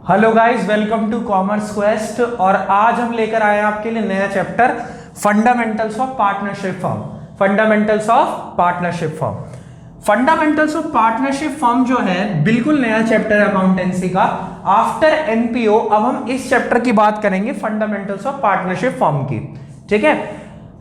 Hello guys, welcome to commerce quest. और आज हम लेकर आए हैं आपके लिए नया chapter fundamentals of partnership firm. Fundamentals of partnership firm, fundamentals of partnership firm जो है बिल्कुल नया चैप्टर है अकाउंटेंसी का। आफ्टर एनपीओ अब हम इस चैप्टर की बात करेंगे फंडामेंटल्स ऑफ पार्टनरशिप फर्म की। ठीक है,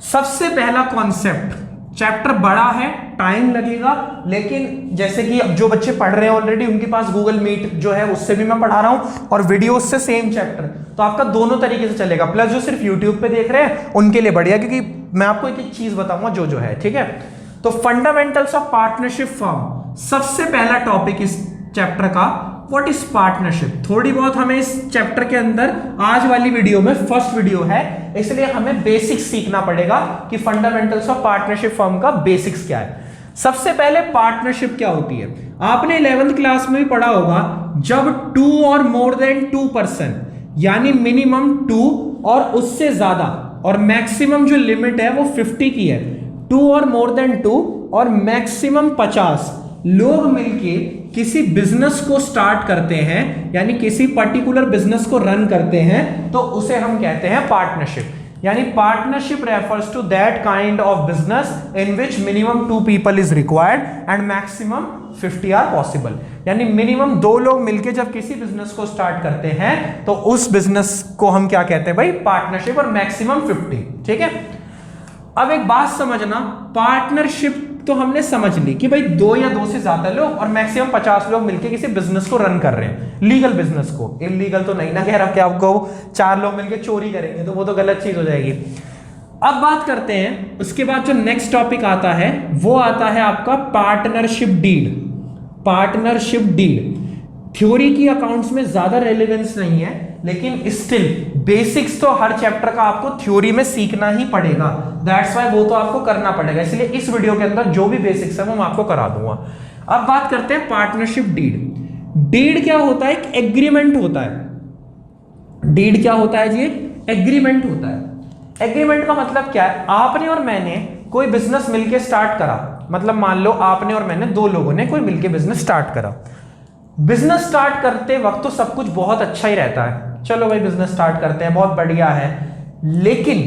सबसे पहला कॉन्सेप्ट, चैप्टर बड़ा है, टाइम लगेगा, लेकिन जैसे कि अब जो बच्चे पढ़ रहे हैं ऑलरेडी उनके पास गूगल मीट जो है उससे भी मैं पढ़ा रहा हूं और वीडियो से सेम चैप्टर, तो आपका दोनों तरीके से चलेगा। प्लस जो सिर्फ यूट्यूब पे देख रहे हैं उनके लिए बढ़िया, क्योंकि मैं आपको एक एक चीज बताऊंगा जो है। ठीक है, तो फंडामेंटल्स ऑफ पार्टनरशिप फर्म, सबसे पहला टॉपिक इस चैप्टर का व्हाट इज पार्टनरशिप। थोड़ी बहुत हमें इस चैप्टर के अंदर आज वाली वीडियो में फर्स्ट वीडियो है, इसलिए हमें बेसिक्स सीखना पड़ेगा कि फंडामेंटल्स ऑफ पार्टनरशिप फर्म का बेसिक्स क्या है। सबसे पहले पार्टनरशिप क्या होती है, आपने 11th क्लास में भी पढ़ा होगा। जब 2 और मोर देन 2 पर्सन, यानी मिनिमम 2 और उससे ज्यादा, और मैक्सिमम जो लिमिट है वो 50 की है। 2 और मोर देन 2 और मैक्सिमम 50 लोग मिलके किसी बिजनेस को स्टार्ट करते हैं, यानी किसी पर्टिकुलर बिजनेस को रन करते हैं, तो उसे हम कहते हैं पार्टनरशिप। यानी partnership refers to that kind of business in which minimum 2 people is required and maximum 50 are possible. यानी मिनिमम 2 लोग मिलके जब किसी बिजनेस को स्टार्ट करते हैं तो उस बिजनेस को हम क्या कहते हैं भाई, पार्टनरशिप, और मैक्सिमम 50। ठीक है, अब एक बात समझना, पार्टनरशिप तो हमने समझ ली कि भाई 2 या 2 से ज्यादा लोग और मैक्सिमम 50 लोग मिलके किसी बिजनेस को रन कर रहे हैं, लीगल बिजनेस को। इलीगल तो नहीं ना कह रहा कि आपको 4 लोग मिलके चोरी करेंगे तो वो तो गलत चीज हो जाएगी। अब बात करते हैं, उसके बाद जो नेक्स्ट टॉपिक आता है वो आता है आपका partnership deed. Partnership deed theory की अकाउंट्स में ज्यादा रेलेवेंस नहीं है, लेकिन स्टिल बेसिक्स तो हर चैप्टर का आपको थ्योरी में सीखना ही पड़ेगा। दैट्स वाई वो तो आपको करना पड़ेगा, इसलिए इस वीडियो के अंदर जो भी बेसिक्स है वो मैं आपको करा दूंगा। अब बात करते हैं पार्टनरशिप डीड। डीड क्या होता है, एक एग्रीमेंट होता है। डीड क्या होता है जी, एग्रीमेंट होता है। एग्रीमेंट का मतलब क्या है, आपने और मैंने कोई बिजनेस मिलके स्टार्ट करा, मतलब मान लो आपने और मैंने 2 लोगों ने कोई मिलके बिजनेस स्टार्ट करा। बिजनेस स्टार्ट करते वक्त तो सब कुछ बहुत अच्छा ही रहता है, चलो भाई बिजनेस स्टार्ट करते हैं, बहुत बढ़िया है। लेकिन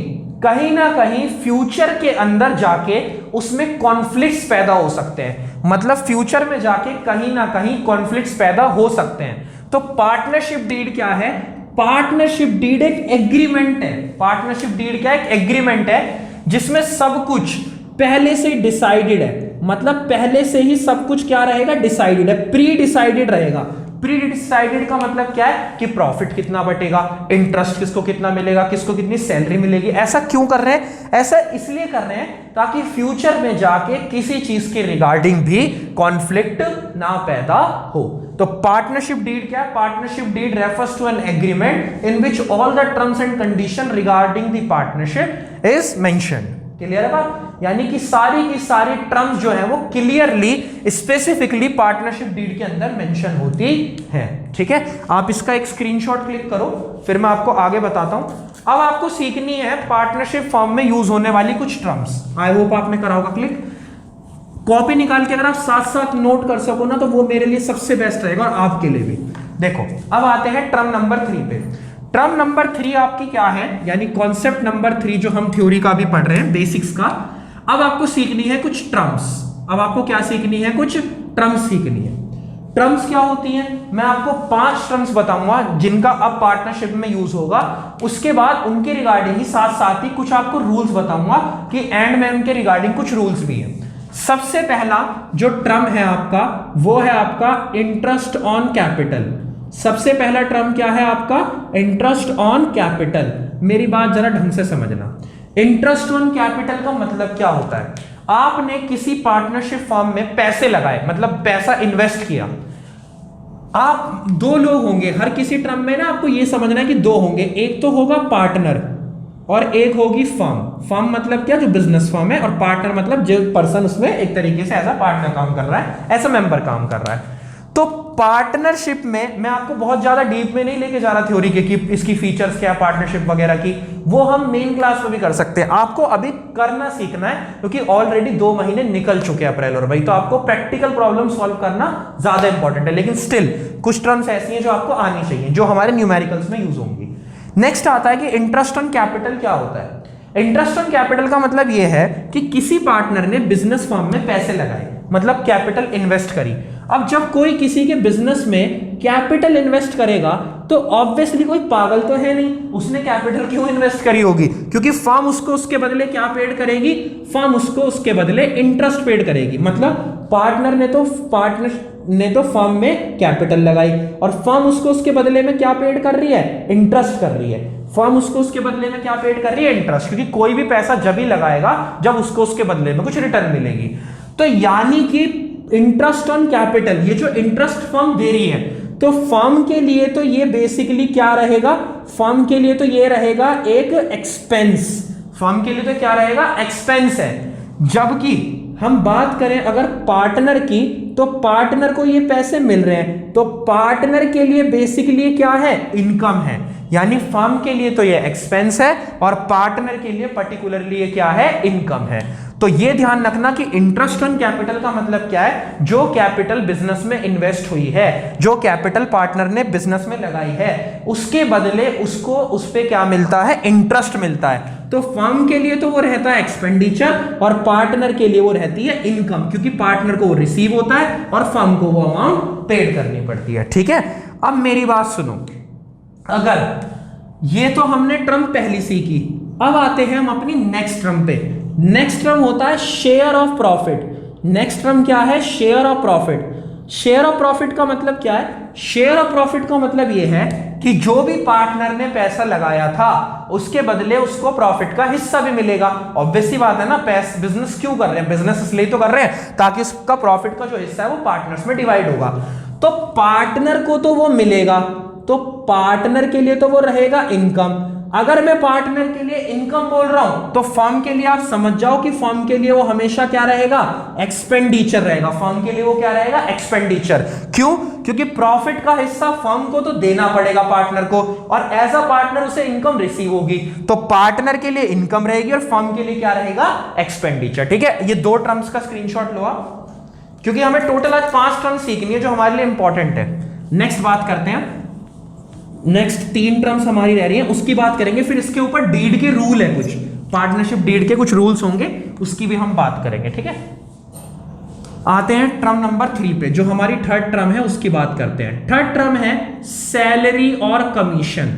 कहीं ना कहीं फ्यूचर के अंदर जाके उसमें कॉन्फ्लिक्ट्स पैदा हो सकते हैं, मतलब फ्यूचर में जाके कहीं ना कहीं कॉन्फ्लिक्ट्स पैदा हो सकते हैं। तो पार्टनरशिप डीड क्या है, पार्टनरशिप डीड एक एग्रीमेंट है। पार्टनरशिप डीड क्या है, एक एग्रीमेंट है जिसमें सब कुछ पहले से डिसाइडेड है, मतलब पहले से ही सब कुछ क्या रहेगा, डिसाइडेड है, प्री डिसाइडेड रहेगा। प्री डिसाइडेड का मतलब क्या है कि प्रॉफिट कितना बटेगा, इंटरेस्ट किसको कितना मिलेगा, किसको कितनी सैलरी मिलेगी। ऐसा क्यों कर रहे हैं, ऐसा इसलिए कर रहे हैं ताकि फ्यूचर में जाके किसी चीज के रिगार्डिंग भी कॉन्फ्लिक्ट ना पैदा हो। तो पार्टनरशिप डीड क्या है, partnership deed refers to an agreement in which all the terms and condition regarding the partnership is mentioned. Clear है बात, यानी कि सारी की सारी टर्म्स जो है वो क्लियरली स्पेसिफिकली पार्टनरशिप डीड के अंदर मेंशन होती है। ठीक है, आप इसका एक स्क्रीनशॉट क्लिक करो, फिर मैं आपको आगे बताता हूं। अब आपको सीखनी है पार्टनरशिप फॉर्म में यूज होने वाली कुछ टर्म्स। आई होप आपने करा होगा क्लिक। कॉपी निकाल के अगर आप साथ साथ नोट कर सको ना तो वो मेरे लिए सबसे बेस्ट रहेगा और आपके लिए भी। देखो, अब आते हैं टर्म नंबर 3 पे। टर्म नंबर 3 आपकी क्या है, यानी कॉन्सेप्ट नंबर 3 जो हम थ्योरी का भी पढ़ रहे हैं, बेसिक्स का। अब आपको सीखनी है कुछ टर्म्स। अब आपको क्या सीखनी है, कुछ टर्म्स सीखनी है। टर्म्स क्या होती हैं, मैं आपको 5 टर्म्स बताऊंगा जिनका अब पार्टनरशिप में यूज होगा। उसके बाद उनके रिगार्डिंग ही साथ साथ ही कुछ आपको रूल्स बताऊंगा कि एंड में उनके रिगार्डिंग कुछ रूल्स भी हैं। सबसे पहला जो टर्म है आपका वो है आपका इंटरेस्ट ऑन कैपिटल। सबसे पहला टर्म क्या है आपका, इंटरेस्ट ऑन कैपिटल। मेरी बात जरा ढंग से समझना, इंटरेस्ट ऑन कैपिटल का मतलब क्या होता है, आपने किसी पार्टनरशिप फर्म में पैसे लगाए, मतलब पैसा इन्वेस्ट किया। आप 2 लोग होंगे, हर किसी टर्म में ना आपको यह समझना है कि 2 होंगे, एक तो होगा पार्टनर और एक होगी फर्म। फर्म मतलब क्या, जो बिजनेस फर्म है, और पार्टनर मतलब जो पर्सन उसमें एक तरीके से एज अ पार्टनर काम कर रहा है, एज अ मेंबर काम कर रहा है। तो पार्टनरशिप में मैं आपको बहुत ज्यादा डीप में नहीं लेके जा रहा थ्योरी के कि इसकी फीचर्स क्या है पार्टनरशिप वगैरह की, वो हम मेन क्लास में भी कर सकते हैं। आपको अभी करना सीखना है क्योंकि ऑलरेडी 2 महीने निकल चुके हैं अप्रैल और मई, तो आपको प्रैक्टिकल प्रॉब्लम सॉल्व करना ज्यादा इंपॉर्टेंट है। लेकिन स्टिल कुछ टर्म्स ऐसी हैं जो आपको आनी चाहिए, जो हमारे न्यूमेरिकल्स में यूज होंगी। नेक्स्ट आता है कि इंटरेस्ट ऑन कैपिटल क्या होता है। इंटरेस्ट ऑन कैपिटल का मतलब यह है कि किसी पार्टनर ने बिजनेस फर्म में पैसे लगाए, मतलब कैपिटल इन्वेस्ट करी। अब जब कोई किसी के बिजनेस में कैपिटल इन्वेस्ट करेगा तो ऑब्वियसली कोई पागल तो है नहीं, उसने कैपिटल क्यों इन्वेस्ट करी होगी? क्योंकि फर्म उसको उसके बदले क्या पेड करेगी? फर्म उसको उसके बदले इंटरेस्ट पेड करेगी। मतलब पार्टनर ने तो फर्म में कैपिटल लगाई और फर्म उसको उसके बदले में क्या पेड कर रही है? इंटरेस्ट कर रही है। फर्म उसको उसके बदले में क्या पेड कर रही है? इंटरेस्ट। क्योंकि कोई भी पैसा जब ही लगाएगा जब उसको उसके बदले में कुछ रिटर्न मिलेगी। तो यानी कि इंटरेस्ट ऑन कैपिटल, ये जो इंटरेस्ट फर्म दे रही है, तो फर्म के लिए तो ये बेसिकली क्या रहेगा? फर्म के लिए तो ये रहेगा एक एक्सपेंस। फर्म के लिए तो क्या रहेगा? एक्सपेंस है। जबकि हम बात करें अगर पार्टनर की, तो पार्टनर को ये पैसे मिल रहे हैं, तो पार्टनर के लिए बेसिकली क्या है? इनकम है। यानी फर्म के लिए तो ये एक्सपेंस है और पार्टनर के लिए पर्टिकुलरली ये क्या है? इनकम है। तो ये ध्यान रखना कि इंटरेस्ट ऑन कैपिटल का मतलब क्या है? जो कैपिटल बिजनेस में इन्वेस्ट हुई है, जो कैपिटल पार्टनर ने बिजनेस में लगाई है, उसके बदले उसको उस पे क्या मिलता है? इंटरेस्ट मिलता है। तो फर्म के लिए तो वो रहता है एक्सपेंडिचर और पार्टनर के लिए वो रहती है इनकम, क्योंकि पार्टनर को वो रिसीव होता है और फर्म को वो अमाउंट पेड करनी पड़ती है। ठीक है, अब मेरी बात सुनो। अगर ये तो हमने टर्म पहली सीखी, अब आते हैं हम अपनी नेक्स्ट टर्म पे। नेक्स्ट टर्म होता है share of profit. Next term क्या है? Share of profit. Share of profit का मतलब क्या है? शेयर ऑफ प्रॉफिट का मतलब यह है कि जो भी पार्टनर ने पैसा लगाया था उसके बदले उसको प्रॉफिट का हिस्सा भी मिलेगा। ऑब्वियस सी बात है ना, बिजनेस क्यों कर रहे हैं? बिजनेस इसलिए तो कर रहे हैं ताकि उसका प्रॉफिट का जो हिस्सा है वो पार्टनर्स में डिवाइड होगा। तो पार्टनर को तो वो मिलेगा, तो पार्टनर के लिए तो वो रहेगा इनकम। अगर मैं पार्टनर के लिए इनकम बोल रहा हूं तो फर्म के लिए आप समझ जाओ कि फर्म के लिए वो हमेशा क्या रहेगा? एक्सपेंडिचर रहेगा। फर्म के लिए वो क्या रहेगा? एक्सपेंडिचर। क्यों? क्योंकि प्रॉफिट का हिस्सा फर्म को तो देना पड़ेगा पार्टनर को, और एज अ पार्टनर उसे इनकम रिसीव होगी। तो पार्टनर के लिए इनकम रहेगी और फर्म के लिए क्या रहेगा? एक्सपेंडिचर। ठीक है, ये 2 टर्म्स का स्क्रीनशॉट लो आप, क्योंकि हमें टोटल आज 5 टर्म्स सीखनी है जो हमारे लिए इंपॉर्टेंट है। नेक्स्ट बात करते हैं, नेक्स्ट 3 टर्म्स हमारी रह रही हैं, उसकी बात करेंगे। फिर इसके ऊपर डीड के रूल है, कुछ पार्टनरशिप डीड के कुछ रूल्स होंगे, उसकी भी हम बात करेंगे। ठीक है, आते हैं टर्म नंबर 3 पे, जो हमारी थर्ड टर्म है उसकी बात करते हैं। थर्ड टर्म है सैलरी और कमीशन।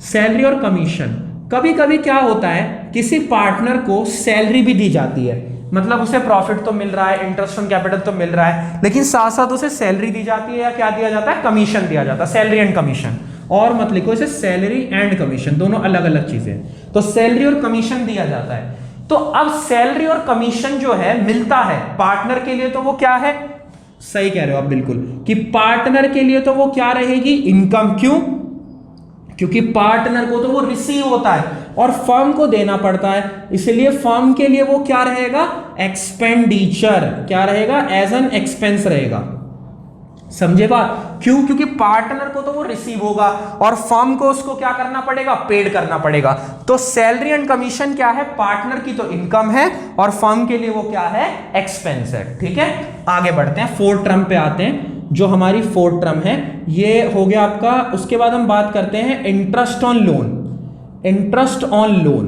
सैलरी और कमीशन, कभी कभी क्या होता है, किसी पार्टनर को सैलरी भी दी जाती है, मतलब उसे प्रॉफिट तो मिल रहा है, इंटरेस्ट ऑन कैपिटल तो मिल रहा है, लेकिन साथ साथ उसे सैलरी दी जाती है, या क्या दिया जाता है? कमीशन दिया जाता है। सैलरी एंड कमीशन, और मत लिखो इसे सैलरी एंड कमीशन, दोनों अलग अलग चीजें। तो सैलरी और कमीशन दिया जाता है। तो अब सैलरी और कमीशन जो है मिलता है पार्टनर के लिए, तो वो क्या है? सही कह रहे हो आप बिल्कुल, कि पार्टनर के लिए तो वो क्या रहेगी? इनकम। क्यों? क्योंकि पार्टनर को तो वो रिसीव होता है और फर्म को देना पड़ता है, इसलिए फर्म के लिए वो क्या रहेगा? एक्सपेंडिचर। क्या रहेगा? एज एन एक्सपेंस रहेगा। समझे बात? क्यों? क्योंकि पार्टनर को तो वो रिसीव होगा और फर्म को उसको क्या करना पड़ेगा? पेड करना पड़ेगा। तो सैलरी एंड कमीशन क्या है? पार्टनर की तो इनकम है और फर्म के लिए वो क्या है? एक्सपेंस है। ठीक है, आगे बढ़ते हैं, 4th टर्म पे आते हैं। जो हमारी 4th टर्म है ये हो गया आपका। उसके बाद हम बात करते हैं interest on loan. Interest on loan,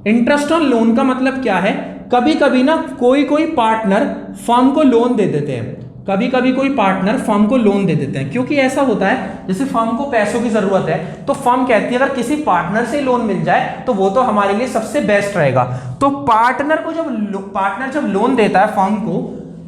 interest on loan का मतलब क्या है? कभी कभी ना कोई पार्टनर फर्म को लोन दे देते हैं, कभी कभी कोई पार्टनर फर्म को लोन दे देते हैं, क्योंकि ऐसा होता है जैसे फर्म को पैसों की जरूरत है तो फर्म कहती है अगर किसी पार्टनर से लोन मिल जाए तो वो तो हमारे लिए सबसे बेस्ट रहेगा। तो पार्टनर जब लोन देता है फर्म को,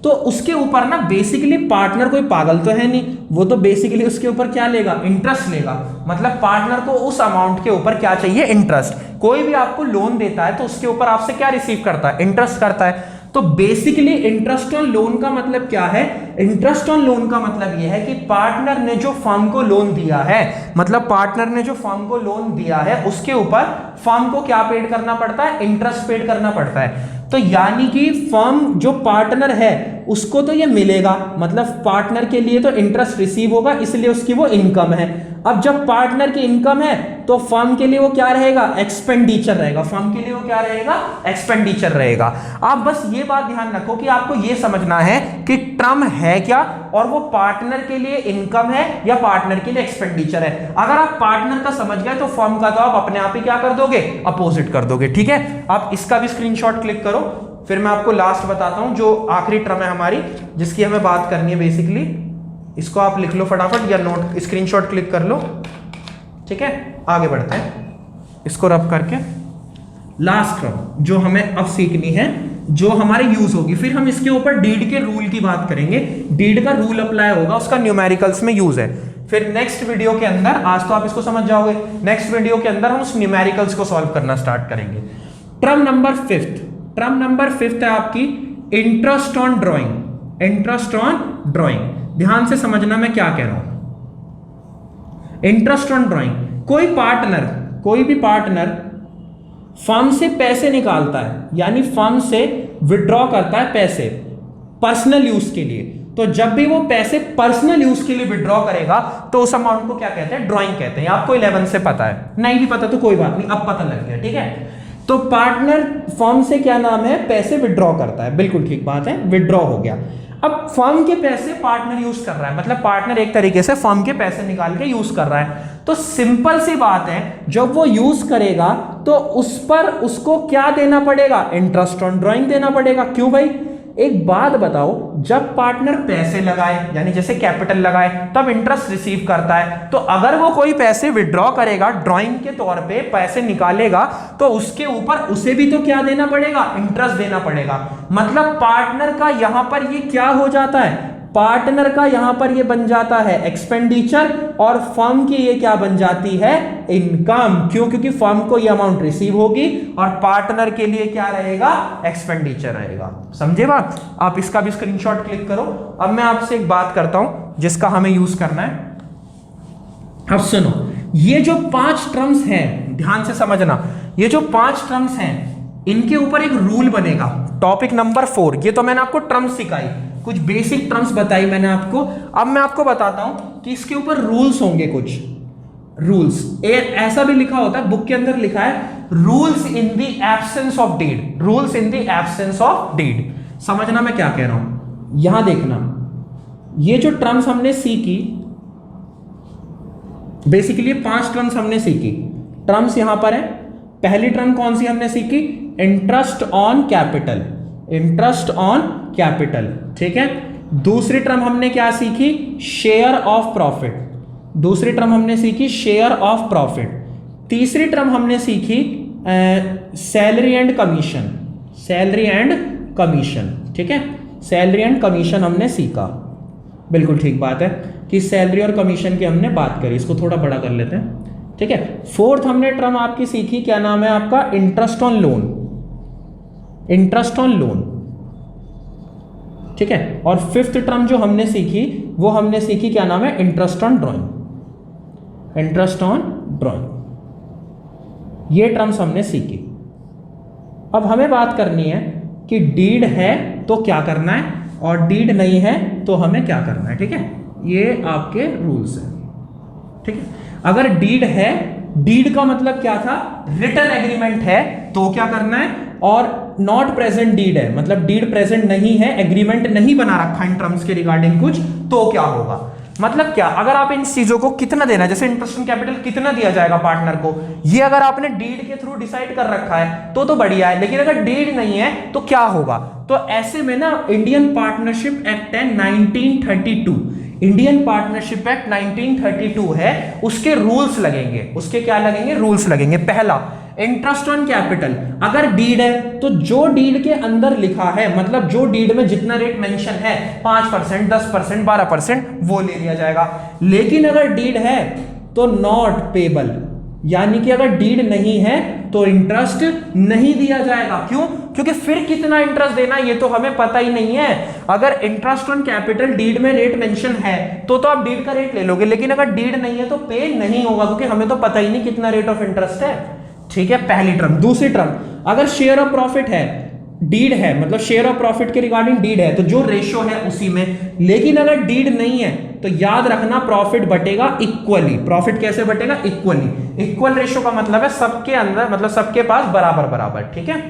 तो उसके ऊपर ना बेसिकली पार्टनर कोई पागल तो है नहीं, वो तो बेसिकली उसके ऊपर क्या लेगा? इंटरेस्ट लेगा। मतलब पार्टनर को उस अमाउंट के ऊपर क्या चाहिए? इंटरेस्ट। कोई भी आपको लोन देता है तो उसके ऊपर आपसे क्या रिसीव करता है? इंटरेस्ट करता है। तो बेसिकली इंटरेस्ट ऑन लोन का मतलब क्या है? इंटरेस्ट ऑन लोन का मतलब यह है कि पार्टनर ने जो फर्म को लोन दिया है, मतलब पार्टनर ने जो फर्म को लोन दिया है उसके ऊपर फर्म को क्या पेड करना पड़ता है? इंटरेस्ट पेड करना पड़ता है। तो यानी कि फर्म जो पार्टनर है उसको तो ये मिलेगा, मतलब पार्टनर के लिए तो इंटरेस्ट रिसीव होगा, इसलिए उसकी वो इनकम है। अब जब पार्टनर की इनकम है तो फर्म के लिए वो क्या रहेगा, एक्सपेंडिचर रहेगा। फर्म के लिए वो क्या रहेगा, एक्सपेंडिचर रहेगा। आप बस ये बात ध्यान रखो कि आपको ये समझना है कि टर्म है क्या, और वो पार्टनर के लिए इनकम है या पार्टनर के लिए एक्सपेंडिचर है। अगर आप पार्टनर का समझ गए तो फर्म का तो आप अपने आप ही क्या कर दोगे, अपोजिट कर दोगे। ठीक है, आप इसका भी स्क्रीनशॉट क्लिक करो, फिर मैं आपको लास्ट बताता हूं जो आखिरी टर्म है हमारी जिसकी हमें बात करनी है बेसिकली। इसको आप लिख लो फटाफट या नोट स्क्रीनशॉट क्लिक कर लो। ठीक है, आगे बढ़ते हैं, इसको रब करके लास्ट टर्म जो हमें अब सीखनी है, जो हमारे यूज होगी, फिर हम इसके ऊपर डीड के रूल की बात करेंगे। डीड का रूल अप्लाई होगा, उसका न्यूमेरिकल्स में यूज है। फिर नेक्स्ट वीडियो के अंदर, आज तो आप इसको समझ जाओगे, नेक्स्ट वीडियो के अंदर हम उस न्यूमेरिकल्स को सॉल्व करना स्टार्ट करेंगे। Term number fifth, term number fifth है आपकी interest on drawing. Interest on drawing, ध्यान से समझना मैं क्या कह रहा हूं। इंटरेस्ट ऑन ड्रॉइंग, कोई पार्टनर, कोई भी पार्टनर फर्म से पैसे निकालता है, यानी फर्म से विड्रॉ करता है पैसे पर्सनल यूज के लिए, तो जब भी वो पैसे पर्सनल यूज के लिए विड्रॉ करेगा तो उस अमाउंट को क्या कहते हैं, ड्रॉइंग कहते हैं। आपको 11 से पता है, नहीं भी पता तो कोई बात नहीं, अब पता लग गया। ठीक है, तो पार्टनर फर्म से क्या नाम है, पैसे विड्रॉ करता है, बिल्कुल ठीक बात है, विड्रॉ हो गया। अब फर्म के पैसे पार्टनर यूज कर रहा है, मतलब पार्टनर एक तरीके से फर्म के पैसे निकाल के यूज कर रहा है। तो सिंपल सी बात है, जब वो यूज करेगा तो उस पर उसको क्या देना पड़ेगा, इंटरेस्ट ऑन ड्रॉइंग देना पड़ेगा। क्यों भाई, एक बात बताओ, जब पार्टनर पैसे लगाए यानी जैसे कैपिटल लगाए तब इंटरेस्ट रिसीव करता है, तो अगर वो कोई पैसे विड्रॉ करेगा ड्रॉइंग के तौर पे पैसे निकालेगा तो उसके ऊपर उसे भी तो क्या देना पड़ेगा, इंटरेस्ट देना पड़ेगा। मतलब पार्टनर का यहां पर ये क्या हो जाता है, पार्टनर का यहां पर ये बन जाता है एक्सपेंडिचर, और फर्म की ये क्या बन जाती है, इनकम। क्यों, क्योंकि फर्म को ये अमाउंट रिसीव होगी और पार्टनर के लिए क्या रहेगा, एक्सपेंडिचर रहेगा। समझे बात, आप इसका भी स्क्रीनशॉट क्लिक करो। अब मैं आपसे एक बात करता हूं जिसका हमें यूज करना है। अब सुनो, ये जो 5 टर्म्स हैं, ध्यान से समझना, ये जो 5 टर्म्स हैं इनके ऊपर एक रूल बनेगा। टॉपिक नंबर 4, ये तो मैंने आपको टर्म्स सिखाई, कुछ बेसिक टर्म्स बताई मैंने आपको। अब मैं आपको बताता हूं कि इसके ऊपर रूल्स होंगे, कुछ रूल्स। ऐसा भी लिखा होता है बुक के अंदर, लिखा है rules in the absence of deed. Rules in the absence of deed, समझना मैं क्या कह रहा हूं। यहां देखना, ये जो टर्म्स हमने सीखी, बेसिकली 5 टर्म्स हमने सीखी। टर्म्स यहां पर है। पहली टर्म कौन सी हमने सीखी, interest on capital. Interest on capital, ठीक है। दूसरी टर्म हमने क्या सीखी, शेयर ऑफ प्रॉफिट। दूसरी टर्म हमने सीखी शेयर ऑफ प्रॉफिट। तीसरी टर्म हमने सीखी salary and commission. Salary and commission, ठीक है, सैलरी एंड कमीशन हमने सीखा। बिल्कुल ठीक बात है कि सैलरी और कमीशन की हमने बात करी। इसको थोड़ा बड़ा कर लेते हैं, ठीक है। फोर्थ हमने टर्म आपकी सीखी, क्या नाम है आपका, interest on loan. Interest on loan, ठीक है। और फिफ्थ टर्म जो हमने सीखी वो हमने सीखी, क्या नाम है, interest on drawing. Interest on drawing, ये टर्म्स हमने सीखी। अब हमें बात करनी है कि डीड है तो क्या करना है और डीड नहीं है तो हमें क्या करना है, ठीक है। ये आपके रूल्स हैं, ठीक है। अगर डीड है, डीड का मतलब क्या था, रिटन एग्रीमेंट है तो क्या करना है, और नॉट प्रेजेंट डीड है, मतलब डीड प्रेजेंट नहीं है, एग्रीमेंट नहीं बना रखा इन टर्म्स के रिगार्डिंग कुछ, तो क्या होगा। मतलब क्या, अगर आप इन चीजों को कितना देना, जैसे इंटरेस्ट ऑन कैपिटल कितना दिया जाएगा पार्टनर को, ये अगर आपने डीड के थ्रू डिसाइड कर रखा है तो बढ़िया है, लेकिन अगर डीड नहीं है तो क्या होगा। तो ऐसे में ना इंडियन पार्टनरशिप एक्ट है 1932, इंडियन पार्टनरशिप एक्ट 1932 है, उसके रूल्स लगेंगे। उसके क्या लगेंगे, रूल्स लगेंगे। पहला, इंटरेस्ट ऑन कैपिटल, अगर डीड है तो जो डीड के अंदर लिखा है, मतलब जो डीड में जितना रेट मेंशन है 5%, 10%, 12%, वो ले लिया जाएगा। लेकिन अगर डीड है तो नॉट पेबल, यानी कि अगर डीड नहीं है तो इंटरेस्ट नहीं दिया जाएगा। क्यों, क्योंकि फिर कितना इंटरेस्ट देना ये तो हमें पता ही नहीं है। अगर इंटरेस्ट ऑन कैपिटल डीड में रेट मेंशन है तो आप डीड का रेट ले लोगे, लेकिन अगर डीड नहीं है तो पे नहीं होगा, क्योंकि हमें तो पता ही नहीं कितना रेट ऑफ इंटरेस्ट है, ठीक है। पहली टर्म। दूसरी टर्म, अगर शेयर ऑफ प्रॉफिट है डीड है, मतलब शेयर ऑफ प्रॉफिट के रिगार्डिंग डीड है, तो जो रेशो है उसी में। लेकिन अगर डीड नहीं है तो याद रखना प्रॉफिट बटेगा इक्वली। प्रॉफिट कैसे बटेगा? इक्वली। इक्वल रेशो का मतलब है सबके अंदर, मतलब सबके पास बराबर बराबर, ठीक है।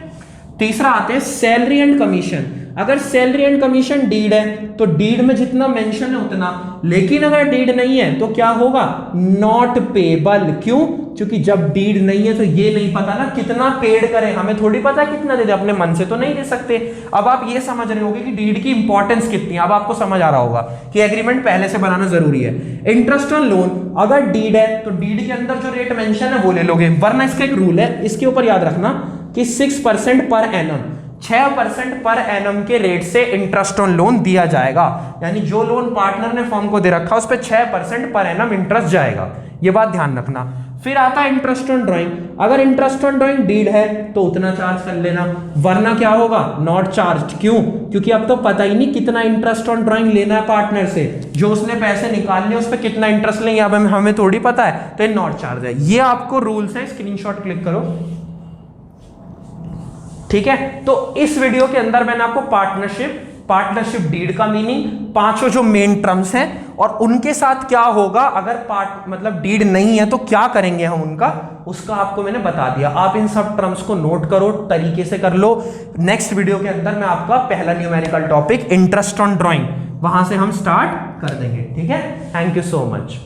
तीसरा आते हैं सैलरी एंड कमीशन। अगर सैलरी एंड कमीशन डीड है तो डीड में जितना मेंशन है उतना, लेकिन अगर डीड नहीं है तो क्या होगा? Not payable. क्यों? क्योंकि जब डीड नहीं है तो ये नहीं पता ना कितना पेड करें, हमें थोड़ी पता कितना दे दे, अपने मन से तो नहीं दे सकते। अब आप ये समझ रहे होंगे कि डीड की इंपॉर्टेंस कितनी है, अब आपको समझ आ रहा होगा कि एग्रीमेंट पहले से बनाना जरूरी है। इंटरेस्ट ऑन लोन अगर डीड है तो डीड के अंदर जो रेट मेंशन है वो ले लोगे, वरना इसका एक रूल है, इसके ऊपर याद रखना कि 6% पर एनम, 6% पर एनम के रेट से इंटरेस्ट ऑन लोन दिया जाएगा। यानी जो लोन पार्टनर ने फर्म को दे रखा उस पर 6% पर एनम इंटरेस्ट जाएगा, ये बात ध्यान रखना। फिर आता है इंटरेस्ट ऑन ड्राइंग। अगर इंटरेस्ट ऑन ड्राइंग डीड है तो उतना चार्ज कर लेना, वरना क्या होगा? Not charge. क्यों? क्योंकि अब तो पता ही नहीं कितना इंटरेस्ट ऑन ड्राइंग लेना है पार्टनर से, जो उसने पैसे निकाल लिए उस पर कितना इंटरेस्ट लेंगे अब हमें थोड़ी पता है, तो ये नॉट चार्ज है। ये आपको रूल्स है, स्क्रीनशॉट क्लिक करो, ठीक है। तो इस वीडियो के अंदर मैंने आपको पार्टनरशिप डीड का मीनिंग, पांचों जो मेन टर्म्स हैं और उनके साथ क्या होगा अगर मतलब डीड नहीं है तो क्या करेंगे हम उनका, उसका आपको मैंने बता दिया। आप इन सब टर्म्स को नोट करो, तरीके से कर लो। नेक्स्ट वीडियो के अंदर मैं आपका पहला numerical topic interest on drawing, वहां से हम स्टार्ट कर देंगे, ठीक है। Thank you so much.